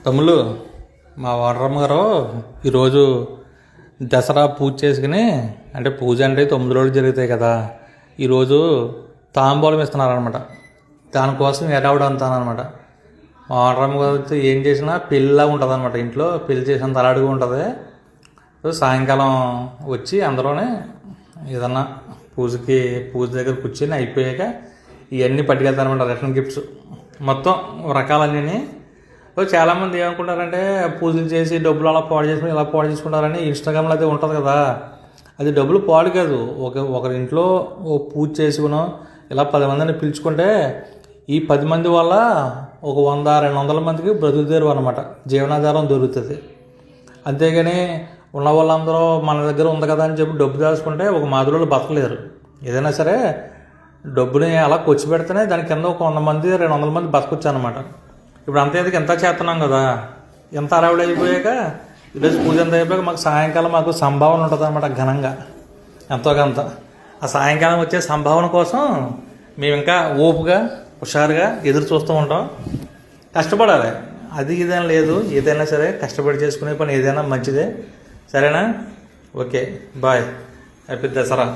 తమ్ముళ్ళు, మా వాడరమ్మ గారు ఈరోజు దసరా పూజ చేసుకుని, అంటే పూజ అంటే 9 రోజులు జరుగుతాయి కదా, ఈరోజు తాంబూలం ఇస్తున్నారనమాట. దానికోసం ఎడవడం అంతానమాట. మా వాడరమ్మ గారు ఏం చేసినా పెళ్ళిలా ఉంటుంది అనమాట. ఇంట్లో పెళ్ళి చేసినంత అలాడుగా ఉంటుంది. సాయంకాలం వచ్చి అందరూనే ఏదన్నా పూజ దగ్గర కూర్చొని అయిపోయాక ఇవన్నీ పట్టుకెళ్తారనమాట. రిటర్న్ గిఫ్ట్స్ మొత్తం రకాలన్నీ. చాలామంది ఏమనుకుంటారంటే పూజలు చేసి డబ్బులు అలా పాడు చేసుకుని ఇలా పాడు చేసుకుంటారని ఇన్స్టాగ్రామ్లో అయితే ఉంటుంది కదా. అది డబ్బులు పాడు కాదు. ఒకరి ఇంట్లో పూజ చేసుకునో ఇలా 10 మందిని పిలుచుకుంటే ఈ 10 మంది వల్ల ఒక 100-200 మందికి బ్రతుకుదేరు అనమాట, జీవనాధారం దొరుకుతుంది. అంతేగాని ఉన్న వాళ్ళందరూ మన దగ్గర ఉంది కదా అని చెప్పి డబ్బు దాచుకుంటే ఒక మాదిరిలో బతకలేరు. ఏదైనా సరే డబ్బుని అలా ఖర్చు పెడితేనే దాని కింద ఒక 100 మంది 200 మంది బతకొచ్చు అనమాట. ఇప్పుడు అంతేందుకు ఎంత చేస్తున్నాం కదా, ఎంత అరవడి అయిపోయాక ఈరోజు పూజ అంత అయిపోయాక మాకు సాయంకాలం మాకు సంభావన ఉంటుంది అనమాట. ఘనంగా ఎంతో కొంత ఆ సాయంకాలం వచ్చే సంభావన కోసం మేము ఇంకా ఓపుగా హుషారుగా ఎదురు చూస్తూ ఉంటాం. కష్టపడాలి, అది ఇదేం లేదు. ఏదైనా సరే కష్టపడి చేసుకునే పని ఏదైనా మంచిదే. సరేనా? Okay, bye. హ్యాపీ దసరా.